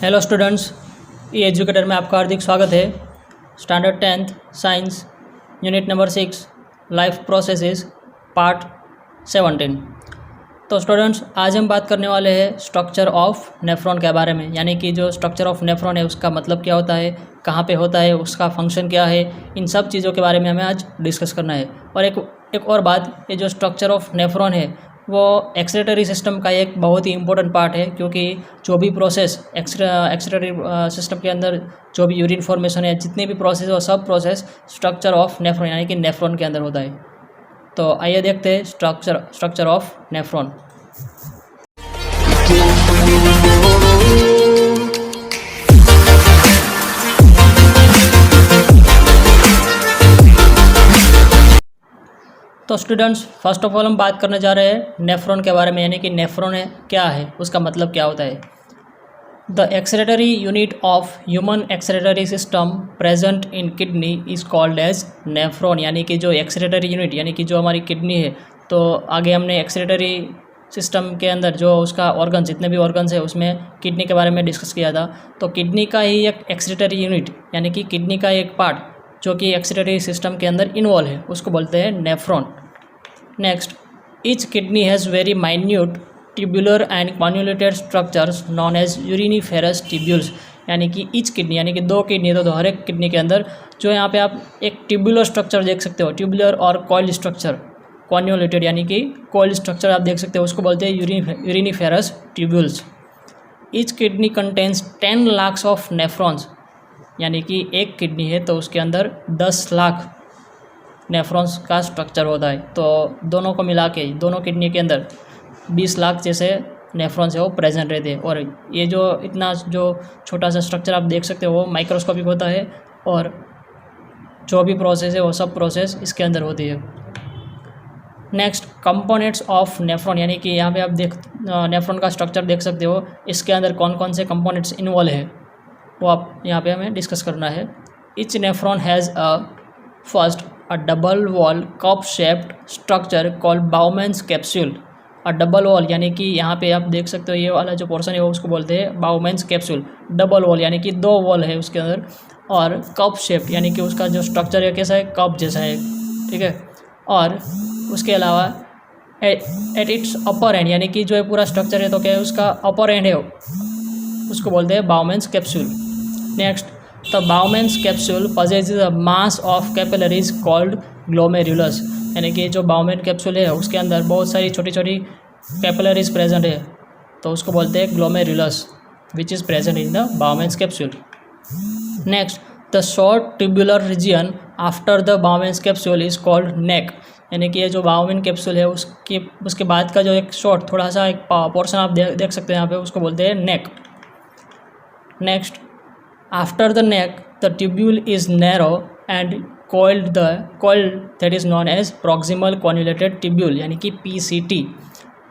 Hello students, ई educator में आपका हार्दिक स्वागत है। Standard 10th science unit number 6 life processes part 17। तो स्टूडेंट्स, आज हम बात करने वाले हैं स्ट्रक्चर ऑफ नेफ्रॉन के बारे में, यानी कि जो स्ट्रक्चर ऑफ नेफ्रॉन है उसका मतलब क्या होता है, कहाँ पे होता है, उसका फंक्शन क्या है, इन सब चीज़ों के बारे में हमें आज डिस्कस करना है। और एक और बात, ये जो स्ट्रक्चर ऑफ नेफ्रॉन है वो एक्सक्रीटरी सिस्टम का एक बहुत ही इंपॉर्टेंट पार्ट है, क्योंकि जो भी प्रोसेस एक्सक्रीटरी सिस्टम के अंदर जो भी यूरिन फॉर्मेशन है, जितने भी प्रोसेस वो सब प्रोसेस स्ट्रक्चर ऑफ नेफ्रॉन यानी कि नेफ्रॉन के अंदर होता है। तो आइए देखते हैं स्ट्रक्चर ऑफ नेफ्रॉन। तो स्टूडेंट्स, फर्स्ट ऑफ ऑल हम बात करने जा रहे हैं नेफ्रॉन के बारे में, यानी कि नेफ्रॉन है क्या है, उसका मतलब क्या होता है। The excretory unit of human excretory system present in kidney is called as nephron, यानी कि जो एक्सक्रीटरी यूनिट यानी कि जो हमारी किडनी है। तो आगे हमने एक्सक्रीटरी सिस्टम के अंदर जो उसका ऑर्गन, जितने भी ऑर्गन्स है उसमें किडनी के बारे में डिस्कस किया था। तो किडनी का ही एक एक्सक्रीटरी यूनिट यानी कि किडनी का एक पार्ट जो कि एक्सक्रीटरी सिस्टम के अंदर इन्वॉल्व है, उसको बोलते हैं nephron. Next, each kidney has very minute tubular and convoluted structures known as uriniferous tubules, यानी कि ईच किडनी यानी कि दो किडनी है तो हर एक किडनी के अंदर जो यहाँ पे आप एक ट्यूबुलर स्ट्रक्चर देख सकते हो, ट्यूबुलर और कॉइल स्ट्रक्चर, कॉन्वोल्यूटेड यानी कि कॉइल स्ट्रक्चर आप देख सकते हो, उसको बोलते हैं uriniferous tubules. Each kidney contains 10 lakh of nephrons, यानी कि एक किडनी है तो उसके अंदर 10 लाख नेफ्रॉन्स का स्ट्रक्चर होता है। तो दोनों को मिला के दोनों किडनी के अंदर 20 लाख जैसे नेफ्रॉन्स है वो प्रेजेंट रहते हैं। और ये जो इतना जो छोटा सा स्ट्रक्चर आप देख सकते हो वो माइक्रोस्कोपिक होता है, और जो भी प्रोसेस है वो सब प्रोसेस इसके अंदर होती है। नेक्स्ट, कंपोनेंट्स ऑफ नेफ्रॉन, यानी कि यहाँ पे आप नेफ्रॉन का स्ट्रक्चर देख सकते हो, इसके अंदर कौन कौन से कंपोनेंट्स इन्वॉल्व है वो आप यहाँ पे हमें डिस्कस करना है। Each nephron has first a double wall cup shaped structure called Bowman's capsule। a double wall यानी कि यहाँ पे आप देख सकते हो ये वाला जो पोर्शन है वो उसको बोलते हैं Bowman's capsule। डबल वॉल यानी कि दो वॉल है उसके अंदर, और कप शेप्ड यानी कि उसका जो स्ट्रक्चर है कैसा है, कप जैसा है, ठीक है। और उसके अलावा एट इट्स अपर एंड, यानी कि जो है पूरा स्ट्रक्चर है तो क्या है उसका अपर एंड है, उसको बोलते हैं Bowman's capsule। Next, the Bowman's capsule possesses a mass of capillaries called glomerulus, यानी कि जो बाउमैन कैप्सूल है उसके अंदर बहुत सारी छोटी छोटी कैपिलरीज प्रेजेंट है तो उसको बोलते हैं glomerulus, which is present in the Bowman's capsule. Next, the short tubular region after the Bowman's capsule is called neck, यानी कि ये जो बाउमैन कैप्सूल है उसके बाद का जो एक शॉर्ट थोड़ा सा एक पोर्शन आप देख सकते हैं यहाँ पे, उसको बोलते हैं neck. Next, after the neck the tubule is narrow and coiled that is known as proximal convoluted tubule, यानी कि PCT।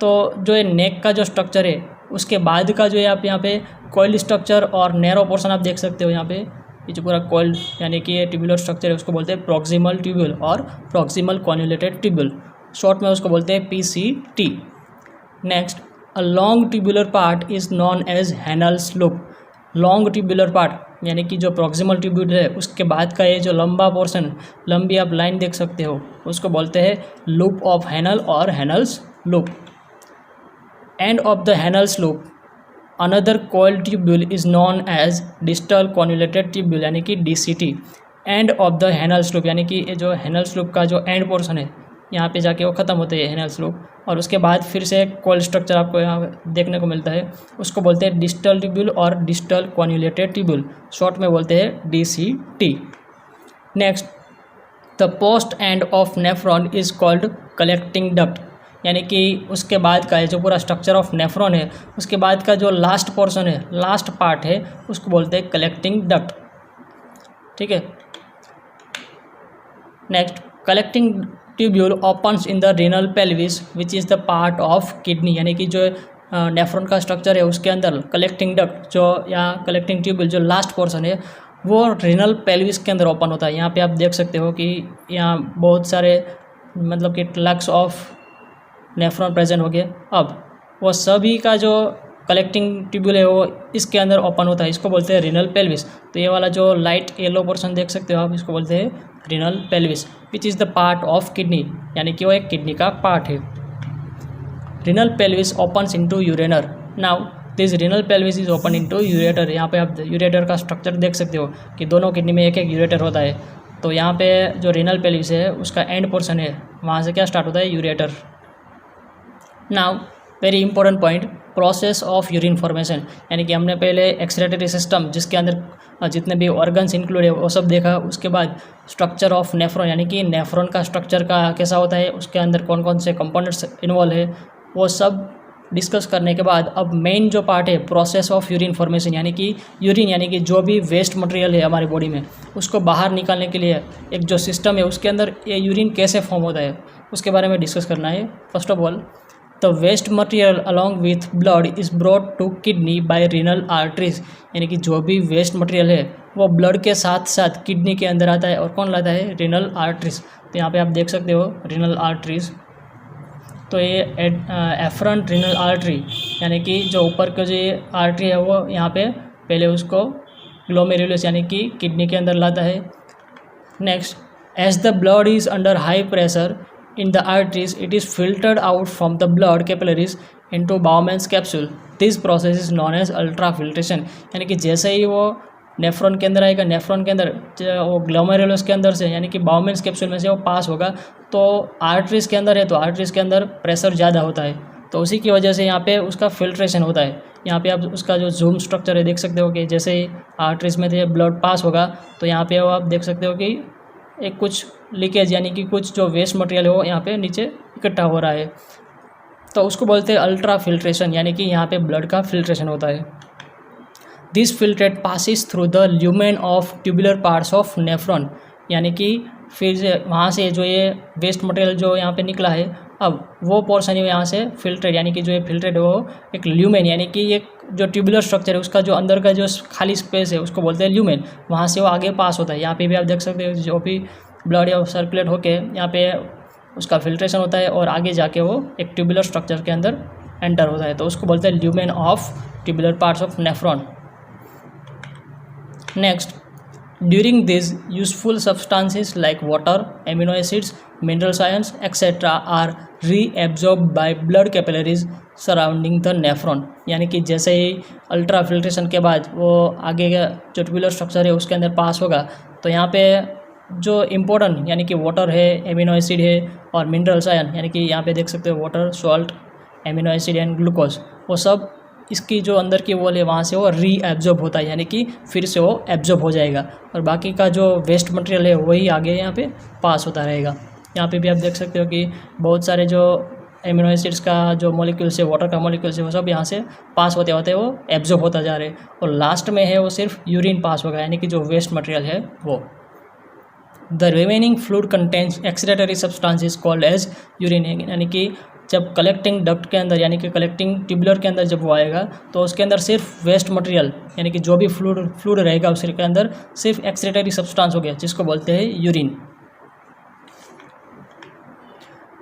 तो जो ये नेक का जो स्ट्रक्चर है उसके बाद का जो है आप यहाँ पे कॉइल स्ट्रक्चर और नैरो पोर्शन आप देख सकते हो यहाँ पे, ये जो पूरा कॉइल यानी कि ये ट्यूबुलर स्ट्रक्चर है उसको बोलते हैं प्रॉक्सिमल ट्यूब्यूल और प्रॉक्सिमल कॉन्वोल्यूटेड ट्यूब्यूल, शॉर्ट में उसको बोलते हैं PCT। Next, a long tubular part is known as Henle's loop. Long tubular part यानी कि जो प्रॉक्सिमल ट्यूब्यूल है उसके बाद का ये जो लंबा पोर्शन, लंबी आप लाइन देख सकते हो, उसको बोलते हैं लूप ऑफ हैनल और Henle's loop. End of the Henle's loop another coil tubule is known as distal convoluted tubule, यानी कि DCT। End of the Henle's loop यानी कि जो हैनल्स लूप का जो एंड पोर्शन है यहाँ पे जाके वो ख़त्म होते हैं हैनल्स लूप, और उसके बाद फिर से एक कॉइल स्ट्रक्चर आपको यहाँ देखने को मिलता है, उसको बोलते हैं डिस्टल ट्यूब्यूल और डिस्टल कॉन्वोल्यूटेड ट्यूब्यूल, शॉर्ट में बोलते हैं DCT। Next, the post end of nephron is called collecting duct, यानी कि उसके बाद का जो पूरा स्ट्रक्चर ऑफ नेफ्रॉन है उसके बाद का जो लास्ट पोर्शन है, लास्ट पार्ट है, उसको बोलते हैं कलेक्टिंग डक्ट, ठीक है। Next, collecting tubule opens in the renal pelvis which is the part of kidney, यानी कि जो नेफ्रॉन का स्ट्रक्चर है उसके अंदर कलेक्टिंग डक्ट जो या कलेक्टिंग ट्यूब्यूल जो लास्ट पोर्शन है वो रीनल पेल्विस के अंदर ओपन होता है। यहाँ पे आप देख सकते हो कि यहाँ बहुत सारे मतलब कि लक्स ऑफ नेफ्रॉन प्रेजेंट हो गए। अब वो सभी का जो कलेक्टिंग ट्यूब्यूल है वो इसके अंदर ओपन होता है, इसको बोलते हैं रीनल पेल्विस। तो ये वाला जो लाइट येलो पोर्शन देख सकते हो आप, इसको बोलते हैं renal pelvis, which is the part of kidney, यानी कि वो एक किडनी का पार्ट है। Renal pelvis opens into ureter. Now this renal pelvis is open into ureter. यहाँ पे आप यूरेटर का स्ट्रक्चर देख सकते हो कि दोनों किडनी में एक एक यूरेटर होता है। तो यहाँ पे जो रीनल पेल्विस है उसका एंड पोर्शन है, वहाँ से क्या स्टार्ट होता है, ureter. Now very important point, process of urine formation, यानी कि हमने पहले एक्सक्रीटरी सिस्टम जिसके अंदर जितने भी ऑर्गन्स इंक्लूड है वो सब देखा। उसके बाद स्ट्रक्चर ऑफ नेफ्रॉन, यानी कि नेफ्रॉन का स्ट्रक्चर का कैसा होता है, उसके अंदर कौन कौन से कंपोनेंट्स इन्वॉल्व है, वो सब डिस्कस करने के बाद अब मेन जो पार्ट है प्रोसेस ऑफ यूरिन फॉर्मेशन, यानी कि यूरिन यानी कि जो भी वेस्ट मटेरियल है हमारी बॉडी में उसको बाहर निकालने के लिए एक जो सिस्टम है उसके अंदर ये यूरिन कैसे फॉर्म होता है उसके बारे में डिस्कस करना है। First of all, the waste material along with blood is brought to kidney by renal arteries, यानी कि जो भी वेस्ट मटेरियल है वो ब्लड के साथ साथ किडनी के अंदर आता है, और कौन लाता है, रीनल आर्टरीज। तो यहाँ पे आप देख सकते हो रीनल आर्टरीज। तो ये एफरंट रीनल आर्टरी, यानी कि जो ऊपर का जो ये आर्टरी है वो यहाँ पे पहले उसको ग्लोमेरुलस यानी कि किडनी के अंदर लाता है। Next, as the blood is under high pressure in the arteries, it is filtered out from the blood capillaries into Bowman's capsule. This process is known as ultrafiltration, यानी कि जैसे ही वो नेफ्रॉन के अंदर आएगा, नेफ्रॉन के अंदर वो ग्लोमेरुलस के अंदर से यानी कि बाउमेंस कैप्सूल में से वो पास होगा, तो आर्टरीज के अंदर है तो आर्टरीज के अंदर प्रेशर ज़्यादा होता है, तो उसी की वजह से यहाँ पे उसका फिल्ट्रेशन होता है। यहाँ पे आप उसका जो जूम स्ट्रक्चर है देख सकते हो कि जैसे ही आर्टरीज में से ब्लड पास होगा तो यहाँ पे आप देख सकते हो कि एक कुछ लीकेज यानी कि कुछ जो वेस्ट मटेरियल है वो यहाँ पे नीचे इकट्ठा हो रहा है, तो उसको बोलते हैं अल्ट्रा फिल्ट्रेशन, यानी कि यहाँ पे ब्लड का फिल्ट्रेशन होता है। This filtrate passes through the lumen of tubular parts of nephron, यानी कि फिर से वहाँ से जो ये वेस्ट मटेरियल जो यहाँ पे निकला है अब वो पोर्शन है यहाँ से फिल्ट्रेट, यानी कि जो ये फिल्ट्रेट है वो एक ल्यूमेन यानी कि एक जो ट्यूबुलर स्ट्रक्चर है उसका जो अंदर का जो खाली स्पेस है उसको बोलते हैं ल्यूमेन, वहाँ से वो आगे पास होता है। यहाँ पे भी आप देख सकते हो जो भी ब्लड या सर्कुलेट होके यहाँ पे उसका फिल्ट्रेशन होता है और आगे जाके वो एक ट्यूबुलर स्ट्रक्चर के अंदर एंटर होता है, तो उसको बोलते हैं lumen of tubular parts of nephron. Next, during this useful substances like water, amino acids, minerals, ions etcetera are reabsorb by blood capillaries surrounding the nephron, यानी कि जैसे ही अल्ट्रा फिल्ट्रेशन के बाद वो आगे का जो ट्यूबुलर स्ट्रक्चर है उसके अंदर पास होगा, तो यहाँ पे जो इम्पोर्टेंट यानी कि वाटर है, एमिनो एसिड है और मिनरल्स आयन, यानी कि यहाँ पे देख सकते हो water, salt, amino acid and glucose, वो सब इसकी जो अंदर की वॉल है वहाँ से वो रीएब्जॉर्ब होता है, यानी कि फिर से वो एब्जॉर्ब हो जाएगा और बाकी का जो वेस्ट मटेरियल है वही आगे यहाँ पे पास होता रहेगा। यहाँ पे भी आप देख सकते हो कि बहुत सारे जो एमिनो एसिड्स का जो मॉलिक्यूल्स है, वाटर का मॉलिक्यूल्स है, वो सब यहाँ से पास होते होते वो एब्जॉर्ब होता जा रहे हैं और लास्ट में है वो सिर्फ यूरिन पास होगा, यानी कि जो वेस्ट मटेरियल है वो। The remaining fluid contains excretory substances called as urine, यानी कि जब कलेक्टिंग डक्ट के अंदर यानी कि कलेक्टिंग ट्यूबुलर के अंदर जब वो आएगा तो उसके अंदर सिर्फ वेस्ट मटेरियल यानी कि जो भी फ्लूइड रहेगा उसके अंदर सिर्फ एक्सक्रीटरी सब्सटेंस हो गया जिसको बोलते हैं urine.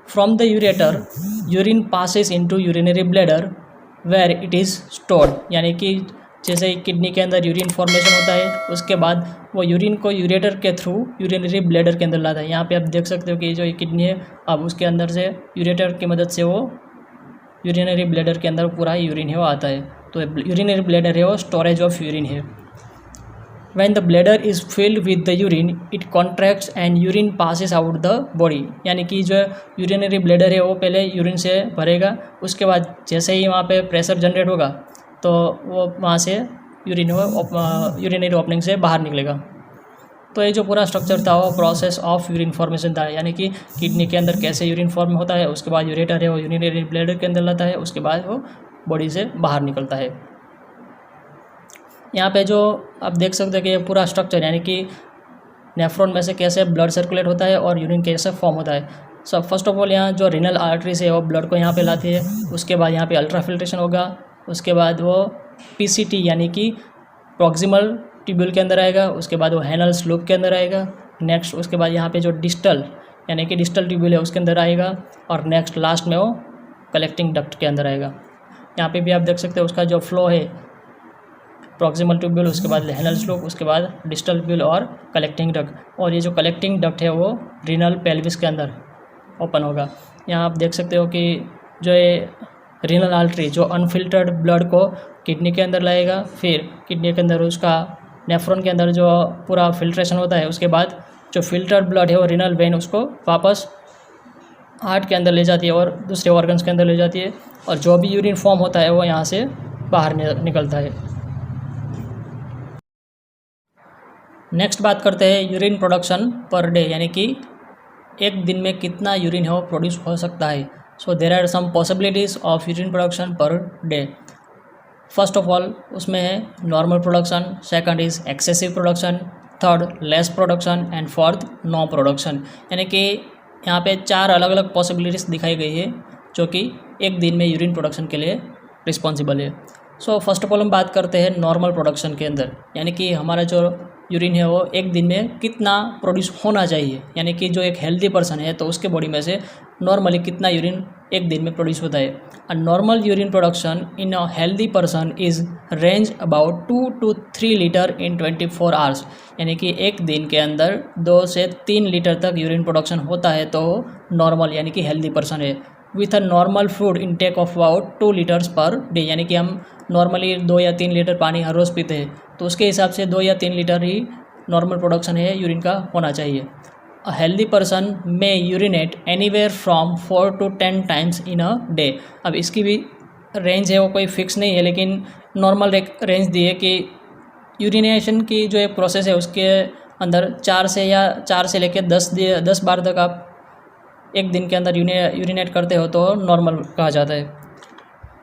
From the ureter urine passes into urinary bladder where it is stored, यानी कि जैसे ही किडनी के अंदर यूरिन फॉर्मेशन होता है उसके बाद वो यूरिन को यूरेटर के थ्रू यूरिनरी ब्लैडर के अंदर लाता है। यहाँ पे आप देख सकते हो कि जो ये किडनी है अब उसके अंदर से यूरेटर की मदद से वो यूरिनरी ब्लैडर के अंदर पूरा यूरिन है वो आता है, तो यूरिनरी ब्लैडर है वो स्टोरेज ऑफ यूरिन है। When the bladder is filled with the urine, it contracts and urine passes out the body, यानी कि जो यूरिनरी ब्लैडर है वो पहले यूरिन से भरेगा, उसके बाद जैसे ही वहाँ पे प्रेशर जनरेट होगा तो वो वहाँ से यूरिनरी ओपनिंग से बाहर निकलेगा। तो ये जो पूरा स्ट्रक्चर था वो प्रोसेस ऑफ यूरिन फॉर्मेशन था, यानी कि किडनी के अंदर कैसे यूरिन फॉर्म होता है, उसके बाद यूरेटर है वो यूरिनरी ब्लैडर के अंदर लाता है, उसके बाद वो बॉडी से बाहर निकलता है। यहाँ पे जो आप देख सकते हैं कि ये पूरा स्ट्रक्चर यानी कि नेफ्रॉन में से कैसे ब्लड सर्कुलेट होता है और यूरिन कैसे फॉर्म होता है। सब फर्स्ट ऑफ ऑल यहाँ जो रीनल आर्टरीज है वो ब्लड को यहाँ पे लाती है, उसके बाद यहाँ पे अल्ट्रा फिल्ट्रेशन होगा, उसके बाद वो पीसीटी यानी कि प्रॉक्सिमल ट्यूब्यूल के अंदर आएगा, उसके बाद वो हेनल स्लूप के अंदर आएगा, नेक्स्ट उसके बाद यहाँ पे जो डिस्टल यानी कि डिस्टल ट्यूब्यूल है उसके अंदर आएगा और नेक्स्ट लास्ट में वो कलेक्टिंग डक्ट के अंदर आएगा। यहाँ पे भी आप देख सकते हो उसका जो फ्लो है, प्रॉक्सिमल ट्यूब्यूल, उसके बाद लेहनल स्लोप, उसके बाद डिस्टल ट्यूब्यूल और कलेक्टिंग डक्ट। और ये जो कलेक्टिंग डक्ट है वो रीनल पेल्विस के अंदर ओपन होगा। यहाँ आप देख सकते हो कि जो ये रीनल आर्टरी जो अनफिल्टर्ड ब्लड को किडनी के अंदर लाएगा, फिर किडनी के अंदर उसका नेफ्रॉन के अंदर जो पूरा फिल्ट्रेशन होता है, उसके बाद जो फिल्टर्ड ब्लड है वो रीनल वेन उसको वापस हार्ट के अंदर ले जाती है और दूसरे ऑर्गन्स के अंदर ले जाती है, और जो भी यूरिन फॉर्म होता है वो यहाँ से बाहर निकलता है। नेक्स्ट बात करते हैं यूरिन प्रोडक्शन पर डे, यानी कि एक दिन में कितना यूरिन है वो प्रोड्यूस हो सकता है। So there are some possibilities of urine production per day. First of all उसमें है normal production, second is excessive production, third less production and fourth no production. यानी कि यहाँ पे 4 अलग अलग पॉसिबिलिटीज़ दिखाई गई है जो कि एक दिन में यूरिन प्रोडक्शन के लिए रिस्पॉन्सिबल है। सो फर्स्ट ऑफ ऑल हम बात करते हैं नॉर्मल प्रोडक्शन के अंदर, यानी कि हमारा जो यूरिन है वो एक दिन में कितना प्रोड्यूस होना चाहिए, यानी कि जो एक हेल्दी पर्सन है तो उसके बॉडी में से नॉर्मली कितना यूरिन एक दिन में प्रोड्यूस होता है। A normal urine production in a healthy person is range about 2 to 3 litre in 24 hours, यानी कि एक दिन के अंदर 2 से 3 लीटर तक यूरिन प्रोडक्शन होता है तो नॉर्मल यानी कि हेल्दी पर्सन है। With a normal food intake of about 2 litres per day, यानी कि हम नॉर्मली 2 या 3 लीटर पानी हर रोज़ पीते हैं तो उसके हिसाब से 2 या 3 लीटर ही नॉर्मल प्रोडक्शन है यूरिन का होना चाहिए। A healthy person may urinate anywhere from 4 to 10 times in a day. अब इसकी भी रेंज है वो कोई फिक्स नहीं है, लेकिन नॉर्मल एक रेंज दी है कि यूरिनेशन की जो एक प्रोसेस है उसके अंदर 4 से लेकर 10 बार तक आप एक दिन के अंदर यूरिनेट करते हो तो नॉर्मल कहा जाता है।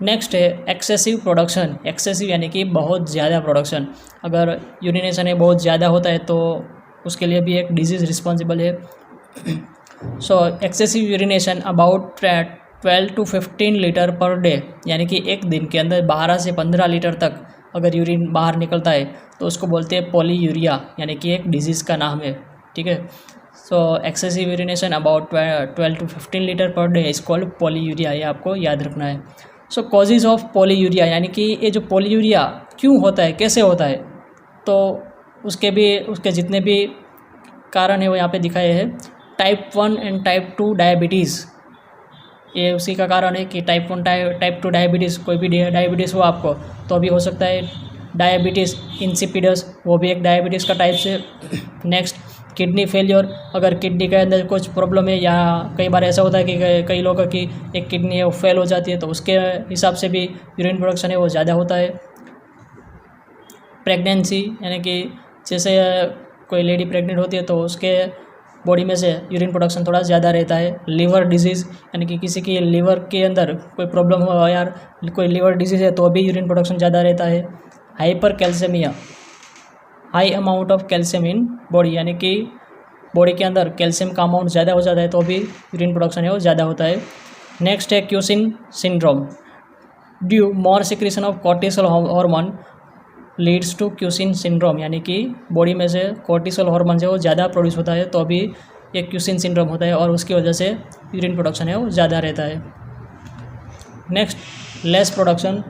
नेक्स्ट है एक्सेसिव प्रोडक्शन। एक्सेसिव यानी कि बहुत ज़्यादा प्रोडक्शन, अगर यूरिनेशन है बहुत ज़्यादा होता है तो उसके लिए भी एक डिजीज़ रिस्पॉन्सिबल है। So excessive urination about 12 to 15 litre per day, यानी कि एक दिन के अंदर 12 से 15 लीटर तक अगर यूरिन बाहर निकलता है तो उसको बोलते हैं पॉलीयूरिया, यानी कि एक डिजीज़ का नाम है। ठीक है, so excessive urination about 12 to 15 litre per day is called polyuria, ये आपको याद रखना है। सो कॉजेज ऑफ पॉलीयूरिया, यानी कि ये जो पॉलीयूरिया क्यों होता है, कैसे होता है, तो उसके जितने भी कारण है वो यहाँ पे दिखाए हैं। टाइप 1 एंड टाइप 2 डायबिटीज़, ये उसी का कारण है कि टाइप 1 टाइप 2 डायबिटीज़, कोई भी डायबिटीज़ हो आपको तो अभी हो सकता है डायबिटीज़ इंसिपिडस, वो भी एक डायबिटीज़ का टाइप से। नेक्स्ट किडनी फेलियर, अगर किडनी के अंदर कुछ प्रॉब्लम है या कई बार ऐसा होता है कि कई लोगों की एक किडनी है वो फेल हो जाती है तो उसके हिसाब से भी यूरिन प्रोडक्शन है वो ज़्यादा होता है। प्रेगनेंसी, यानी कि जैसे कोई लेडी प्रेग्नेंट होती है तो उसके बॉडी में से यूरिन प्रोडक्शन थोड़ा ज़्यादा रहता है। लिवर डिजीज़, यानी कि किसी की लिवर के अंदर कोई प्रॉब्लम हो यार, कोई लिवर डिजीज़ है तो अभी यूरिन प्रोडक्शन ज़्यादा रहता है। Hyper calcaemia, high amount of calcium in body, यानी कि बॉडी के अंदर कैल्शियम का अमाउंट ज़्यादा हो जाता है तो भी यूरिन प्रोडक्शन है वो ज़्यादा होता है। नेक्स्ट है Cushing syndrome, due more secretion of cortisol hormone leads to Cushing syndrome, यानी कि बॉडी में से कॉर्टिसोल हार्मोन है वो ज़्यादा प्रोड्यूस होता है तो अभी एक क्यूसिन सिंड्रोम होता है और उसकी वजह से यूरिन प्रोडक्शन है वो ज़्यादा रहता है। Next less production,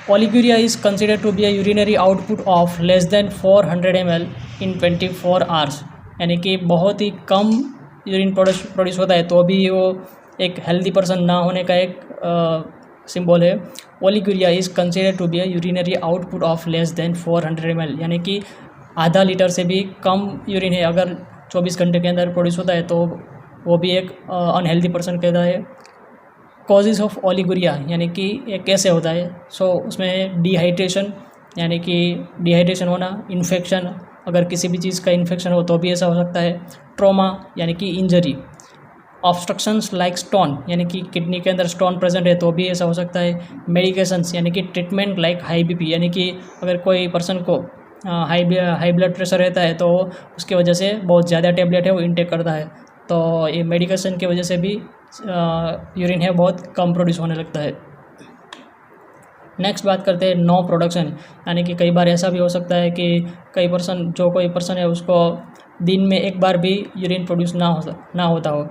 oliguria is considered to be a urinary output of less than 400 ml in 24 hours, यानी कि बहुत ही कम यूरिन प्रोड्यूस होता है तो भी वो एक हेल्दी पर्सन ना होने का एक सिंबल है। Oliguria is considered to be a urinary output of less than 400 ml, यानी कि आधा लीटर से भी कम यूरिन है अगर 24 घंटे के अंदर प्रोड्यूस होता है तो वो भी एक अनहेल्दी पर्सन कहता है। कॉजेज ऑफ ओलिगुरिया, यानी कि ये कैसे होता है, सो उसमें डिहाइड्रेशन, यानी कि डिहाइड्रेशन होना, इन्फेक्शन, अगर किसी भी चीज़ का इन्फेक्शन हो तो भी ऐसा हो सकता है। ट्रॉमा, यानी कि इंजरी। ऑब्स्ट्रक्शंस लाइक स्टोन, यानी कि किडनी के अंदर स्टोन प्रेजेंट है तो भी ऐसा हो सकता है। मेडिकेशंस, यानी कि ट्रीटमेंट लाइक हाई बीपी, यानी कि अगर कोई पर्सन को हाई ब्लड प्रेशर रहता है तो उसकी वजह से बहुत ज़्यादा टेबलेट है वो इनटेक करता है तो ये मेडिकेशन की वजह से भी यूरिन है बहुत कम प्रोड्यूस होने लगता है। नेक्स्ट बात करते हैं नो प्रोडक्शन, यानी कि कई बार ऐसा भी हो सकता है कि कोई पर्सन है उसको दिन में एक बार भी यूरिन प्रोड्यूस ना होता हो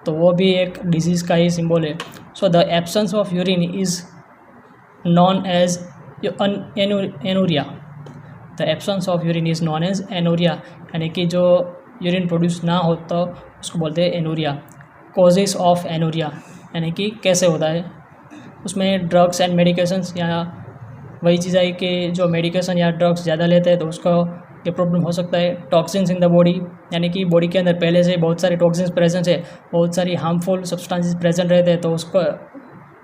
तो वो भी एक डिजीज़ का ही सिंबल है। So the absence of urine is known as anuria. The absence of urine is known as anuria, यानी कि जो यूरिन प्रोड्यूस ना हो तो उसको बोलते हैं एनूरिया। कॉजेस ऑफ एनूरिया, यानी कि कैसे होता है, उसमें ड्रग्स एंड मेडिकेशंस, या वही चीज़ है कि जो मेडिकेशन या ड्रग्स ज़्यादा लेते हैं तो उसको ये प्रॉब्लम हो सकता है। टॉक्सिन्स इन द बॉडी, यानी कि बॉडी के अंदर पहले से बहुत सारे टॉक्सिन्स प्रेजेंट है, बहुत सारी हार्मफुल सब्सटेंसेस प्रेजेंट रहते हैं, तो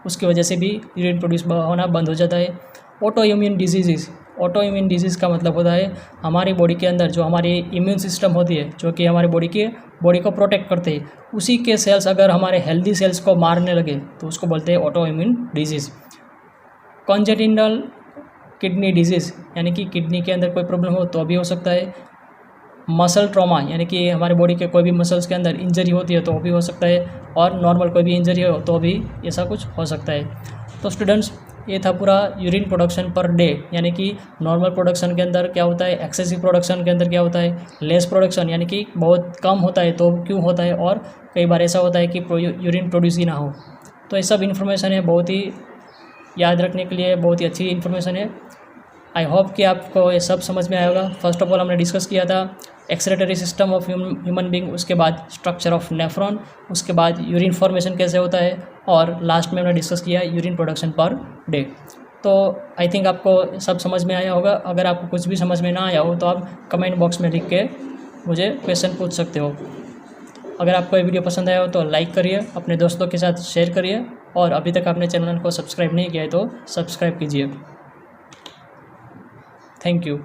उसकी वजह से भी यूरिन प्रोड्यूस होना बंद हो जाता है। Auto immune disease, auto immune disease का मतलब होता है हमारी बॉडी के अंदर जो हमारी इम्यून सिस्टम होती है, जो कि हमारी बॉडी को प्रोटेक्ट करते हैं, उसी के सेल्स अगर हमारे हेल्दी सेल्स को मारने लगे तो उसको बोलते हैं auto immune disease. Congenital kidney disease, यानी कि किडनी के अंदर कोई प्रॉब्लम हो तो भी हो सकता है। मसल ट्रॉमा, यानी कि हमारे बॉडी के कोई भी मसल्स के अंदर इंजरी होती है तो भी हो सकता है, और नॉर्मल कोई भी इंजरी हो तो भी ऐसा कुछ हो सकता है। तो स्टूडेंट्स, ये था पूरा यूरिन प्रोडक्शन पर डे, यानी कि नॉर्मल प्रोडक्शन के अंदर क्या होता है, एक्सेसिव प्रोडक्शन के अंदर क्या होता है, लेस प्रोडक्शन यानी कि बहुत कम होता है तो क्यों होता है, और कई बार ऐसा होता है कि यूरिन प्रोड्यूस ही ना हो। तो ये सब इन्फॉर्मेशन है, बहुत ही याद रखने के लिए बहुत ही अच्छी इन्फॉर्मेशन है। आई होप कि आपको ये सब समझ में आया होगा। फर्स्ट ऑफ ऑल हमने डिस्कस किया था excretory system of human being, उसके बाद स्ट्रक्चर ऑफ नेफ्रॉन, उसके बाद यूरिन फॉर्मेशन कैसे होता है, और लास्ट में हमने डिस्कस किया यूरिन प्रोडक्शन पर डे। तो आई थिंक आपको सब समझ में आया होगा। अगर आपको कुछ भी समझ में ना आया हो तो आप कमेंट बॉक्स में लिख के मुझे क्वेश्चन पूछ सकते हो। अगर आपको ये वीडियो पसंद आया हो तो लाइक करिए, अपने दोस्तों के साथ शेयर करिए, और अभी तक आपने चैनल को सब्सक्राइब नहीं किया है तो सब्सक्राइब कीजिए। Thank you.